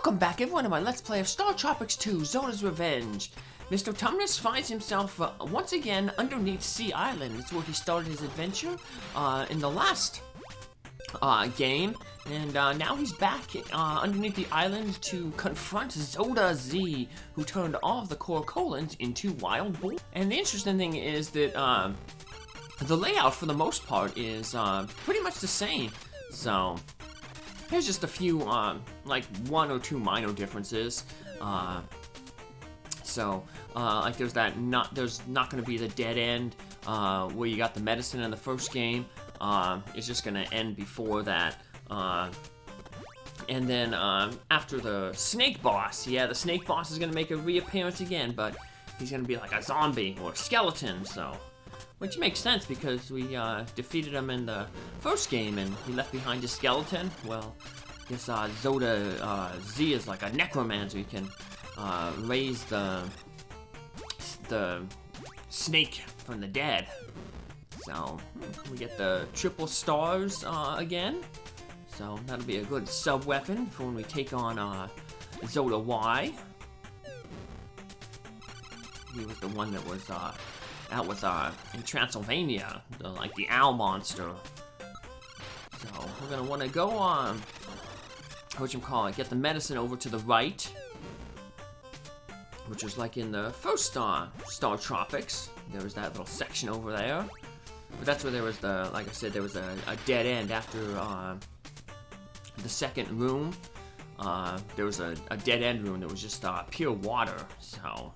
Welcome back everyone to my Let's Play of Star Tropics 2, Zoda's Revenge. Mr. Tumnus finds himself once again underneath Sea Island. It's where he started his adventure in the last game. And now he's back underneath the island to confront Zoda Z, who turned all of the Corcolans into wild boars. And the interesting thing is that the layout for the most part is pretty much the same. So there's just a few, like one or two minor differences. Like there's not going to be the dead end where you got the medicine in the first game. It's just going to end before that. And then after the snake boss, yeah, the snake boss is going to make a reappearance again, but he's going to be like a zombie or a skeleton, so. Which makes sense because we defeated him in the first game and he left behind his skeleton. Well, I guess Zoda Z is like a necromancer. He can raise the snake from the dead. So we get the triple stars again. So that'll be a good sub-weapon for when we take on Zoda Y. He was the one that was in Transylvania, the owl monster. So we're gonna want to go on, get the medicine over to the right, which was like in the first Star Tropics. There was that little section over there, but that's where there was like I said, there was a dead end after the second room. There was a dead end room that was just pure water. So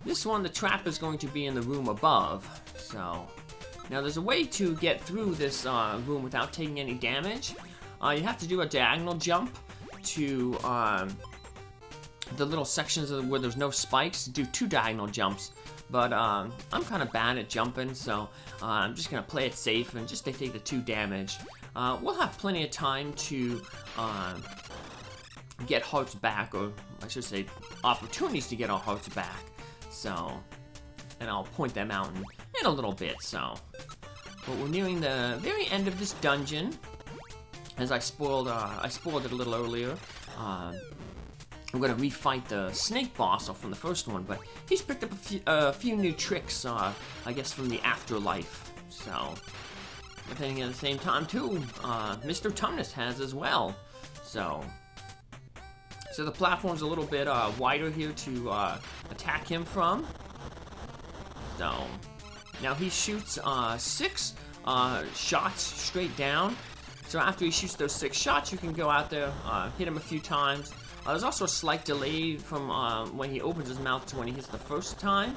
this one, the trap is going to be in the room above. So now there's a way to get through this room without taking any damage. You have to do a diagonal jump to the little sections where there's no spikes. Do 2 diagonal jumps, but I'm kind of bad at jumping, so I'm just gonna play it safe and just take the 2 damage. We'll have plenty of time to get hearts back, or I should say opportunities to get our hearts back. So, and I'll point them out in a little bit. So, but we're nearing the very end of this dungeon. As I spoiled it a little earlier. I'm gonna refight the snake boss from the first one, but he's picked up a few new tricks, I guess, from the afterlife. So, but then at the same time too, Mr. Tumnus has as well. So the platform's a little bit wider here to attack him from. So now he shoots 6 shots straight down. So after he shoots those 6 shots, you can go out there, hit him a few times. There's also a slight delay from when he opens his mouth to when he hits the first time.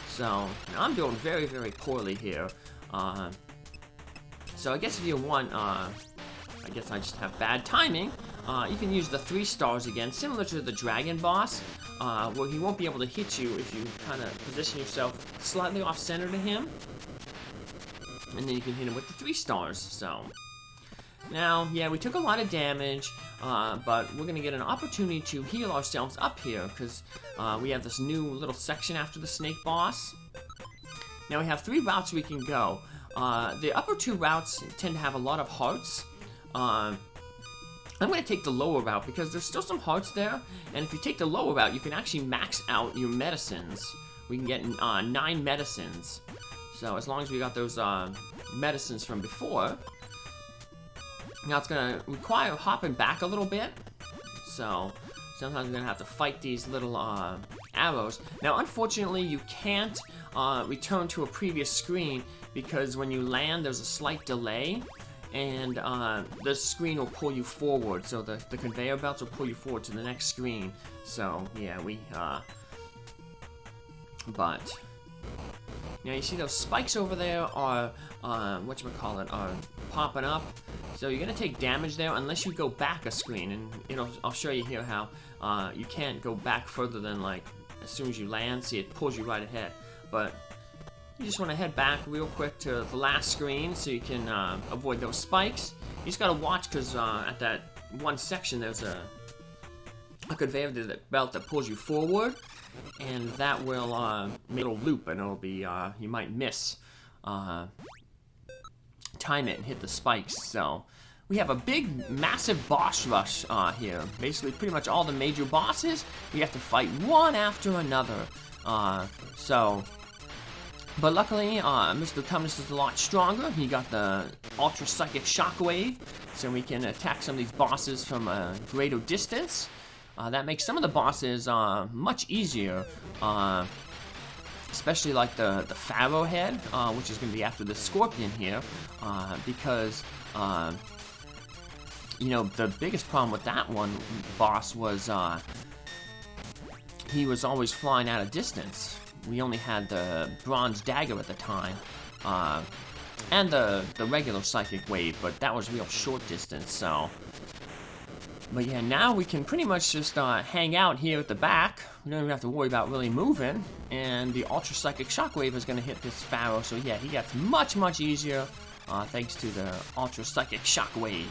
So I'm doing very, very poorly here. So I guess if you want, I guess I just have bad timing. You can use the 3 stars again, similar to the dragon boss, where he won't be able to hit you if you kind of position yourself slightly off center to him. And then you can hit him with the 3 stars, so. Now, yeah, we took a lot of damage, but we're gonna get an opportunity to heal ourselves up here, because we have this new little section after the snake boss. Now we have 3 routes we can go. The upper 2 routes tend to have a lot of hearts. I'm going to take the lower route because there's still some hearts there, and if you take the lower route, you can actually max out your medicines. We can get 9 medicines. So as long as we got those medicines from before. Now it's going to require hopping back a little bit. So sometimes we're going to have to fight these little arrows. Now unfortunately you can't return to a previous screen because when you land there's a slight delay. And the screen will pull you forward, so the conveyor belts will pull you forward to the next screen. So yeah, but now you see those spikes over there are are popping up. So you're gonna take damage there unless you go back a screen, and I'll show you here how you can't go back further than like as soon as you land. See, it pulls you right ahead, but you just want to head back real quick to the last screen so you can avoid those spikes. You just gotta watch because at that one section there's a conveyor belt that pulls you forward, and that will make a little loop, and it'll be you might miss time it and hit the spikes. So we have a big, massive boss rush here. Basically, pretty much all the major bosses, we have to fight one after another. But luckily, Mr. Tumnus is a lot stronger. He got the Ultra Psychic Shockwave, so we can attack some of these bosses from a greater distance. That makes some of the bosses much easier, especially like the Pharaoh head, which is going to be after the Scorpion here, because you know, the biggest problem with that one boss was he was always flying out of distance. We only had the bronze dagger at the time, and the regular psychic wave, but that was real short distance, so. But yeah, now we can pretty much just hang out here at the back. We don't even have to worry about really moving, and the Ultra Psychic Shockwave is going to hit this Pharaoh, so yeah, he gets much, much easier thanks to the Ultra Psychic Shockwave.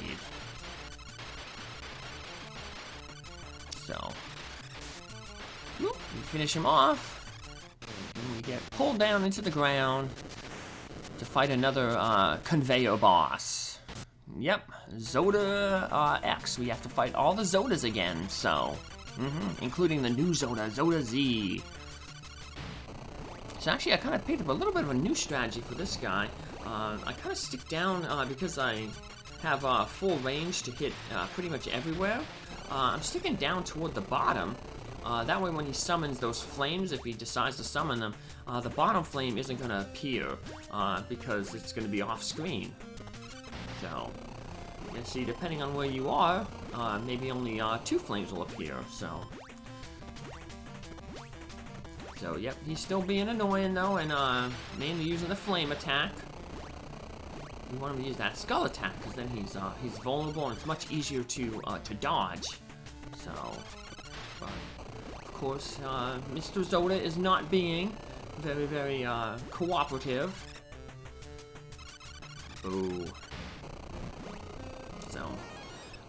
So, we finish him off. And we get pulled down into the ground to fight another conveyor boss. Yep, Zoda X. We have to fight all the Zodas again, so. Including the new Zoda, Zoda Z. So actually, I kind of picked up a little bit of a new strategy for this guy. I kind of stick down because I have full range to hit pretty much everywhere. I'm sticking down toward the bottom. That way when he summons those flames, if he decides to summon them, the bottom flame isn't going to appear because it's going to be off screen. So, you can see depending on where you are, maybe only 2 flames will appear, so. So, yep, he's still being annoying though, and mainly using the flame attack. We want him to use that skull attack, because then he's vulnerable and it's much easier to dodge. So, but of course, Mr. Zoda is not being very, very cooperative. Ooh. So,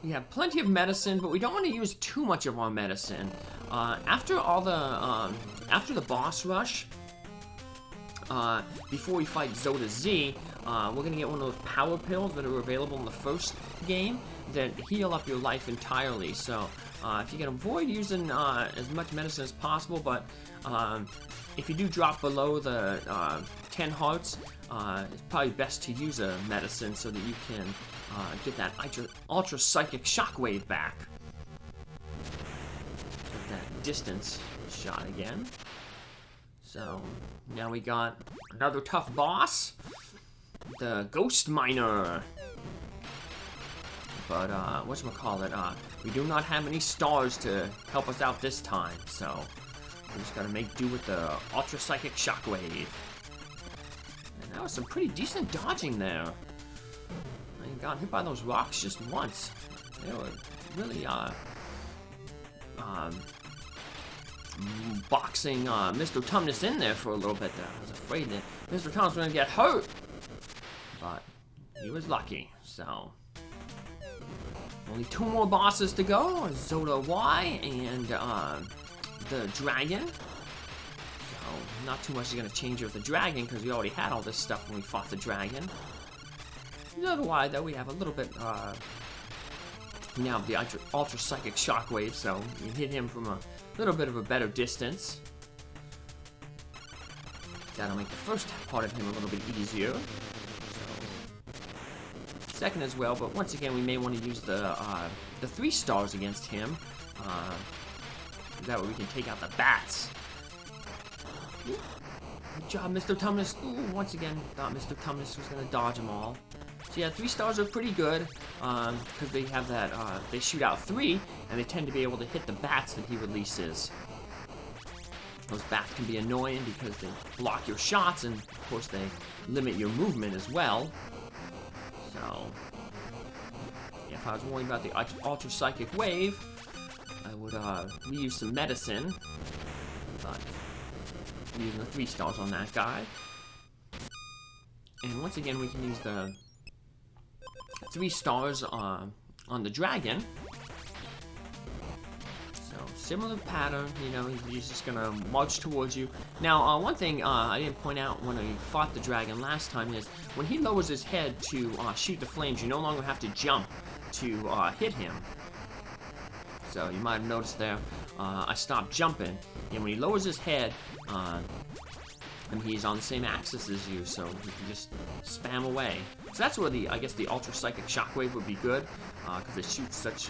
we have plenty of medicine, but we don't want to use too much of our medicine. After the boss rush, before we fight Zoda Z, we're gonna get one of those power pills that are available in the first game that heal up your life entirely. So, if you can avoid using as much medicine as possible, but if you do drop below the 10 hearts, it's probably best to use a medicine so that you can get that Ultra Psychic Shockwave back. Get that distance shot again. So, now we got another tough boss, the Ghost Miner. But, whatchamacallit, we do not have any stars to help us out this time, so we just gotta make do with the Ultra Psychic Shockwave. And that was some pretty decent dodging there. I got hit by those rocks just once. They were really, boxing Mr. Tumnus in there for a little bit there. I was afraid that Mr. Tumnus was going to get hurt, but he was lucky, so. Only 2 more bosses to go, Zoda Y and the dragon. So, not too much is going to change with the dragon, because we already had all this stuff when we fought the dragon. Zoda Y, though, we have a little bit, we now have the Ultra Psychic Shockwave, so you hit him from a little bit of a better distance. That'll make the first part of him a little bit easier. So, second as well, but once again we may want to use the 3 stars against him. That way we can take out the bats. Good job, Mr. Tumnus. Ooh, once again, thought Mr. Tumnus was going to dodge them all. So yeah, 3 stars are pretty good, because they have that, they shoot out 3, and they tend to be able to hit the bats that he releases. Those bats can be annoying because they block your shots, and of course they limit your movement as well. So, yeah, if I was worried about the Ultra Psychic Wave, I would reuse some medicine, but I'm using the 3 stars on that guy. And once again, we can use the 3 stars on the dragon. So, similar pattern, you know, he's just gonna march towards you. Now, one thing I didn't point out when I fought the dragon last time is when he lowers his head to shoot the flames, you no longer have to jump. to hit him. So you might have noticed there, I stopped jumping, and when he lowers his head, and he's on the same axis as you, so you can just spam away. So that's where I guess the Ultra Psychic Shockwave would be good, because it shoots such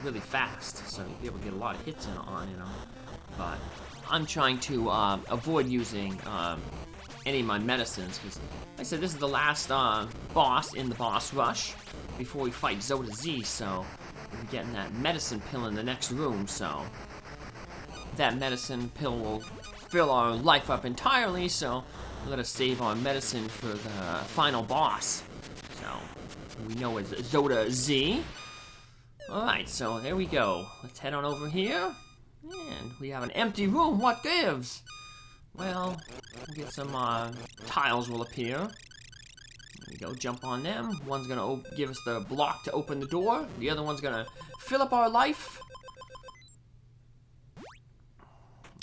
really fast, so you'll be able to get a lot of hits on, you know. But I'm trying to avoid using any of my medicines, because like I said, this is the last boss in the boss rush before we fight Zoda Z, so we'll be getting that medicine pill in the next room, so that medicine pill will fill our life up entirely, so let us save our medicine for the final boss. So we know it's Zoda Z. Alright, so there we go. Let's head on over here. And we have an empty room. What gives? Well, we'll get some tiles will appear. There we go, jump on them. One's gonna give us the block to open the door. The other one's gonna fill up our life.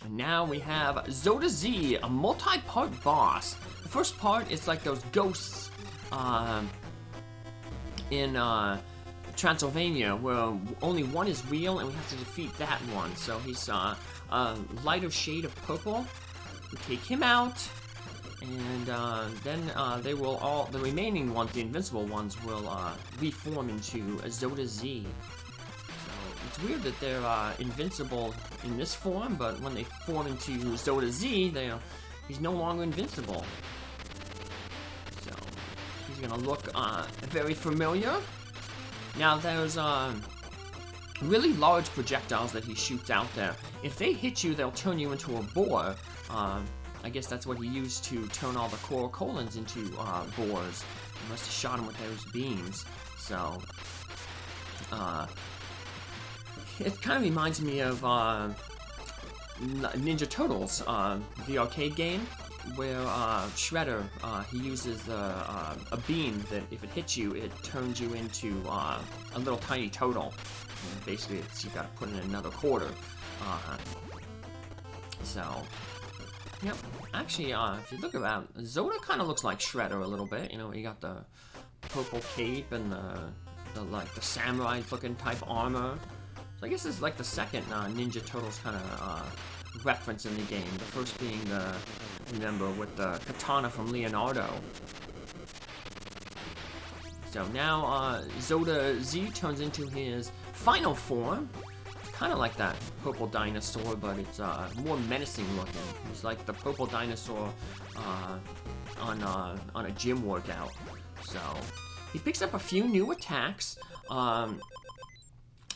And now we have Zoda Z, a multi-part boss. The first part is like those ghosts in Transylvania, where only one is real, and we have to defeat that one. So he's a lighter shade of purple. We take him out, and then they will the remaining ones, the invincible ones, will reform into a Zoda Z. It's weird that they're invincible in this form, but when they form into Zoda Z, he's no longer invincible. So he's gonna look very familiar. Now there's really large projectiles that he shoots out there. If they hit you, they'll turn you into a boar. I guess that's what he used to turn all the Corocolans into boars. He must have shot him with those beams. So it kind of reminds me of Ninja Turtles, the arcade game, where Shredder, he uses a beam that if it hits you, it turns you into a little tiny turtle. And basically, you got to put in another quarter. So, yep. Actually, if you look around, Zoda kind of looks like Shredder a little bit. You know, you got the purple cape and the samurai-looking type armor. So I guess it's like the second Ninja Turtles kind of reference in the game. The first being remember, with the katana from Leonardo. So now Zoda Z turns into his final form. It's kind of like that purple dinosaur, but it's more menacing looking. It's like the purple dinosaur on a gym workout. So he picks up a few new attacks.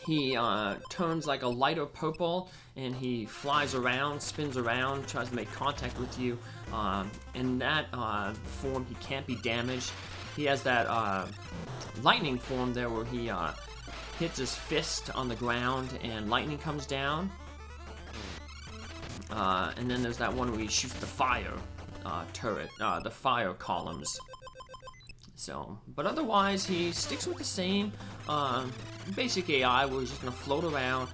He turns like a lighter purple, and he flies around, spins around, tries to make contact with you. In that form, he can't be damaged. He has that lightning form there where he hits his fist on the ground and lightning comes down. And then there's that one where he shoots the fire turret, the fire columns. So, but otherwise, he sticks with the same basic AI, where he's just going to float around,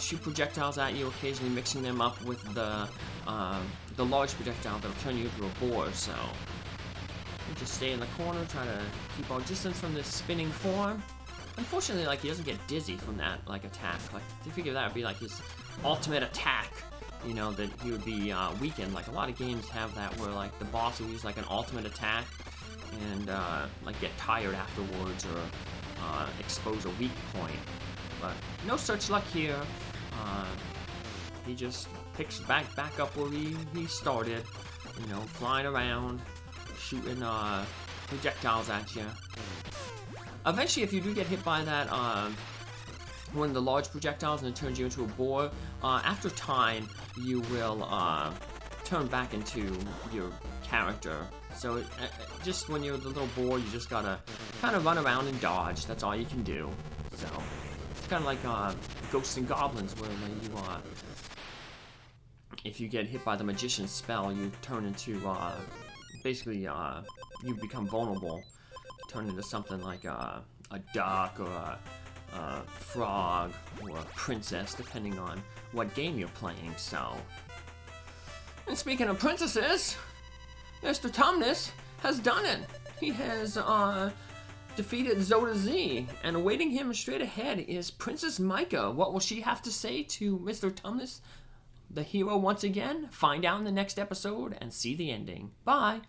shoot projectiles at you, occasionally mixing them up with the large projectile that'll turn you into a boar. So, we just stay in the corner, try to keep our distance from this spinning form. Unfortunately, like, he doesn't get dizzy from that, like, attack. Like, I figure that would be, like, his ultimate attack, you know, that he would be weakened. Like, a lot of games have that where, like, the boss will use, like, an ultimate attack and, like, get tired afterwards or expose a weak point. But no such luck here. He just picks back up where he started, you know, flying around, shooting projectiles at you. Eventually, if you do get hit by that one of the large projectiles and it turns you into a boar, after time you will turn back into your character. So just when you're the little boar, you just gotta kind of run around and dodge. That's all you can do. So it's kind of like Ghosts and Goblins, where you if you get hit by the magician's spell, you turn into basically you become vulnerable, turn into something like a duck or a frog or a princess, depending on what game you're playing. So, and speaking of princesses, Mr. Tumnus has done it. He has defeated Zoda Z, and awaiting him straight ahead is Princess Micah. What will she have to say to Mr. Tumnus, the hero, once again? Find out in the next episode and see the ending. Bye!